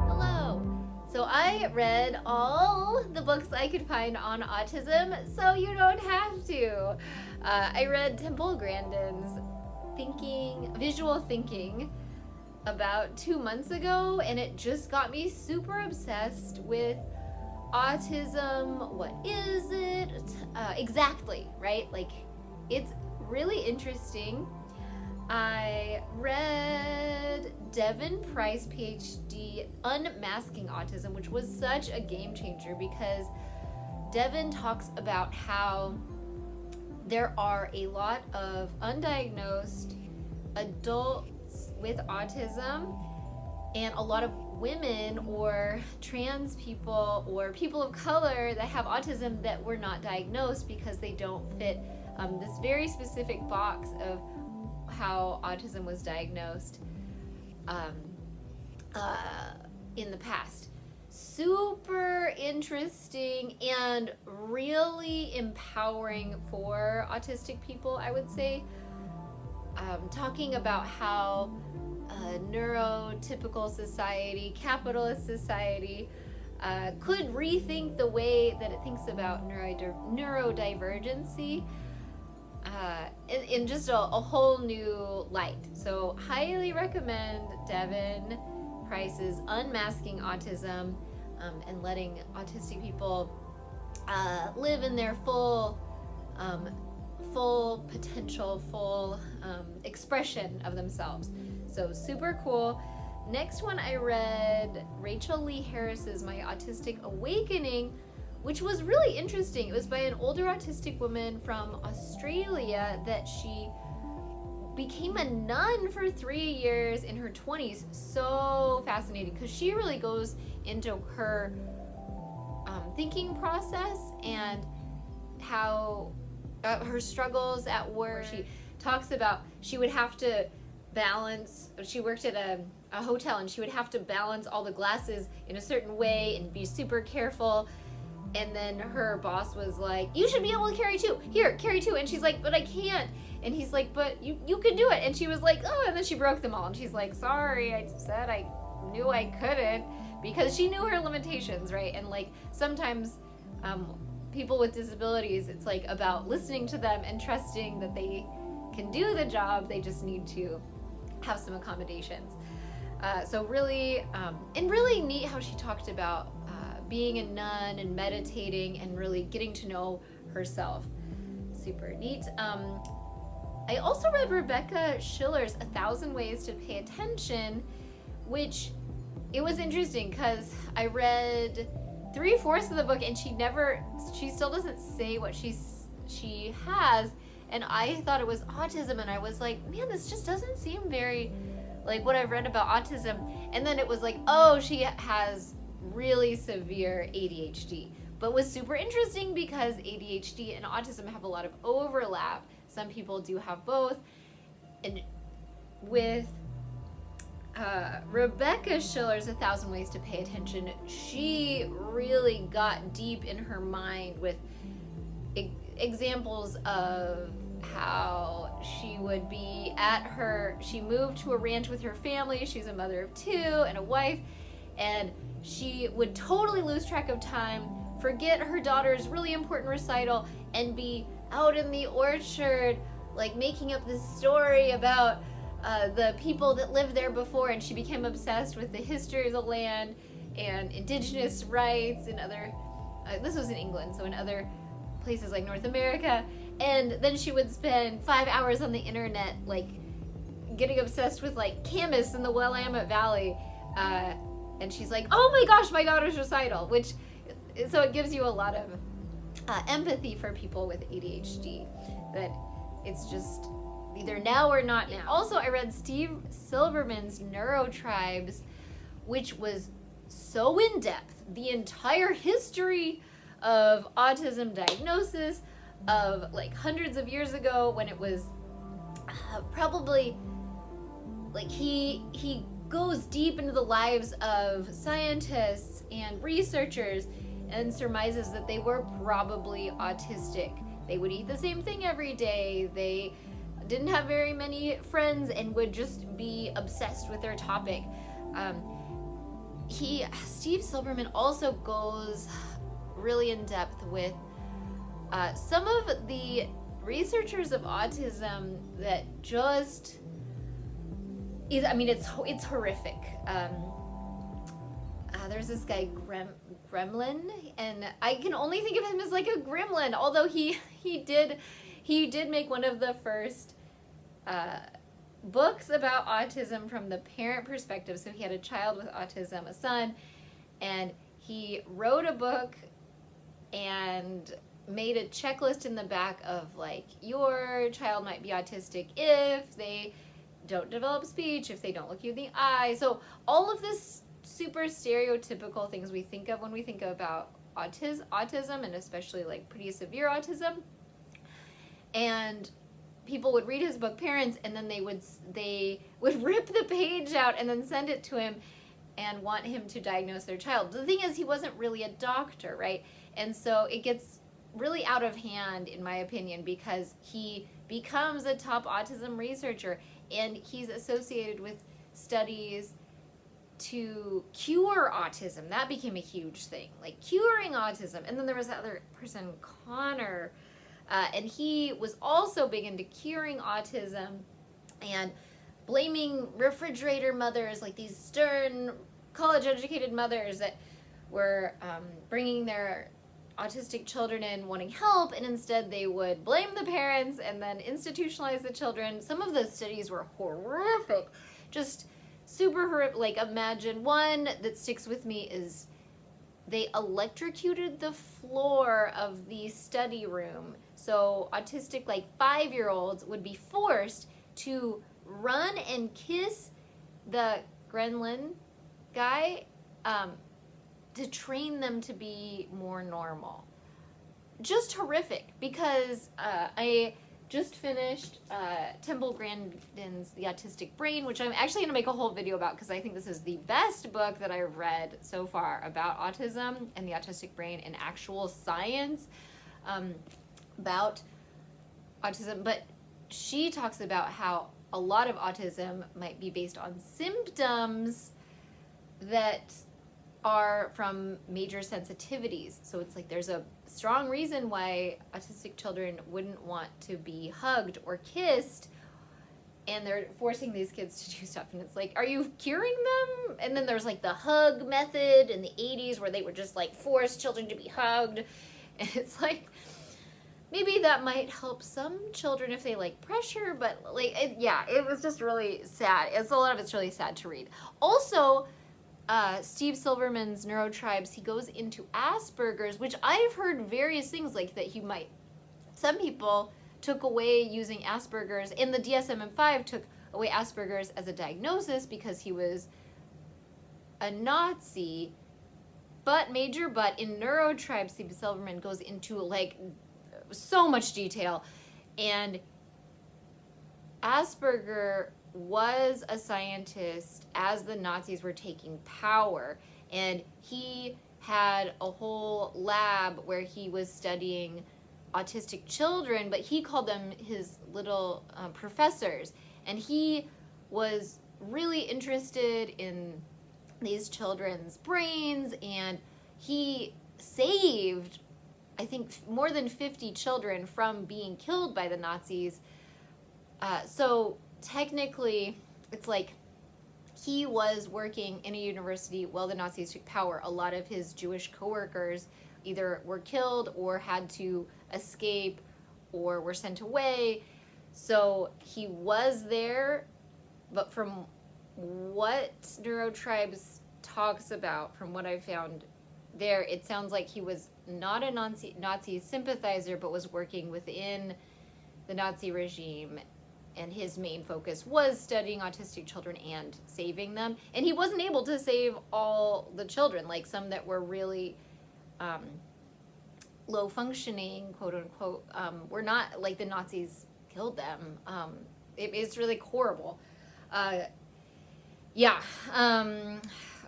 Hello! So I read all the books I could find on autism, so you don't have to. I read Temple Grandin's Visual Thinking about 2 months ago, and it just got me super obsessed with autism. What is it? Exactly, right? Like, it's really interesting. I read Devon Price, PhD, Unmasking Autism, which was such a game changer because Devon talks about how there are a lot of undiagnosed adults with autism and a lot of women or trans people or people of color that have autism that were not diagnosed because they don't fit this very specific box of how autism was diagnosed in the past. Super interesting and really empowering for autistic people, I would say. Talking about how neurotypical society, capitalist society, could rethink the way that it thinks about neurodivergency in just a whole new light. So highly recommend Devon Price's Unmasking Autism and letting autistic people live in their full potential, full expression of themselves. So super cool. Next one I read Rachael Lee Harris's My Autistic Awakening, which was really interesting. It was by an older autistic woman from Australia that she became a nun for 3 years in her 20s. So fascinating because she really goes into her thinking process and how her struggles at work. She talks about she would have to balance, she worked at a hotel and she would have to balance all the glasses in a certain way and be super careful. And then her boss was like, you should be able to carry two. Here, carry two. And she's like, but I can't. And he's like, but you can do it. And she was like, oh, and then she broke them all. And she's like, sorry, I said I knew I couldn't, because she knew her limitations, right? And like sometimes people with disabilities, it's like about listening to them and trusting that they can do the job. They just need to have some accommodations. So really, and really neat how she talked about being a nun and meditating and really getting to know herself. Super neat. I also read Rebecca Schiller's 1,000 Ways to Pay Attention, which it was interesting because I read 3/4 of the book and she still doesn't say what she has, and I thought it was autism, and I was like, man, this just doesn't seem very like what I've read about autism. And then it was like, oh, she has really severe ADHD. But was super interesting because ADHD and autism have a lot of overlap. Some people do have both. And with Rebecca Schiller's 1,000 Ways to Pay Attention, she really got deep in her mind with examples of how she would be she moved to a ranch with her family. She's a mother of 2 and a wife, and she would totally lose track of time, forget her daughter's really important recital, and be out in the orchard, like making up this story about the people that lived there before. And she became obsessed with the history of the land and indigenous rights and other, this was in England, so in other places like North America. And then she would spend 5 hours on the internet, like getting obsessed with like Camas in the Willamette Valley. And she's like, oh my gosh, my daughter's recital, so it gives you a lot of empathy for people with ADHD, that it's just either now or not now. Also, I read Steve Silberman's Neurotribes, which was so in-depth. The entire history of autism diagnosis of like hundreds of years ago, when it was probably like he goes deep into the lives of scientists and researchers and surmises that they were probably autistic. They would eat the same thing every day. They didn't have very many friends and would just be obsessed with their topic. Steve Silberman also goes really in depth with some of the researchers of autism that just is, I mean, it's horrific. There's this guy Gremlin, and I can only think of him as like a gremlin, although he did make one of the first books about autism from the parent perspective. So he had a child with autism, a son, and he wrote a book and made a checklist in the back of like, your child might be autistic if they don't develop speech, if they don't look you in the eye. So all of this super stereotypical things we think of when we think about autism, and especially like pretty severe autism. And people would read his book, parents, and then they would rip the page out and then send it to him and want him to diagnose their child. The thing is, he wasn't really a doctor, right? And so it gets really out of hand, in my opinion, because he becomes a top autism researcher, and he's associated with studies to cure autism. That became a huge thing, like curing autism. And then there was that other person, Connor, and he was also big into curing autism and blaming refrigerator mothers, like these stern college-educated mothers that were bringing their autistic children in wanting help, and instead they would blame the parents and then institutionalize the children. Some of those studies were horrific, just super horrific. Like, imagine one that sticks with me is they electrocuted the floor of the study room. So autistic, like 5-year-olds would be forced to run and kiss the Gremlin guy to train them to be more normal. Just horrific, because I just finished Temple Grandin's The Autistic Brain, which I'm actually going to make a whole video about, because I think this is the best book that I've read so far about autism and the autistic brain and actual science about autism. But she talks about how a lot of autism might be based on symptoms that are from major sensitivities. So it's like there's a strong reason why autistic children wouldn't want to be hugged or kissed, and they're forcing these kids to do stuff, and it's like, are you curing them? And then there's like the hug method in the 80s where they would just like force children to be hugged, and it's like, maybe that might help some children if they like pressure, but like, it was just really sad. A lot of it's really sad to read. Also, Steve Silberman's Neurotribes, he goes into Asperger's, which I've heard various things like that some people took away using Asperger's, and the DSM-5 took away Asperger's as a diagnosis because he was a Nazi. But in Neurotribes, Steve Silberman goes into like so much detail, and Asperger was a scientist as the Nazis were taking power, and he had a whole lab where he was studying autistic children, but he called them his little professors, and he was really interested in these children's brains, and he saved, I think, more than 50 children from being killed by the Nazis. So technically, it's like he was working in a university while the Nazis took power. A lot of his Jewish coworkers either were killed or had to escape or were sent away. So he was there, but from what Neurotribes talks about, from what I found there, it sounds like he was not a Nazi sympathizer, but was working within the Nazi regime, and his main focus was studying autistic children and saving them. And he wasn't able to save all the children, like some that were really low functioning, quote unquote, were not, like the Nazis killed them. It's really horrible.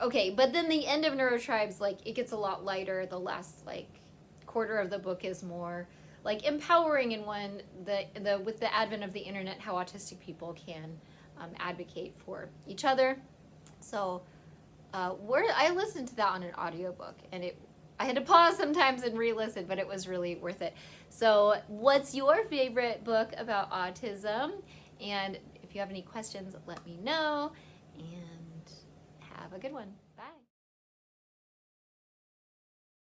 Okay, but then the end of Neurotribes, like, it gets a lot lighter. The last, like, quarter of the book is more like empowering in one, the with the advent of the internet, how autistic people can advocate for each other. So I listened to that on an audiobook, and I had to pause sometimes and re-listen, but it was really worth it. So what's your favorite book about autism? And if you have any questions, let me know, and have a good one. Bye.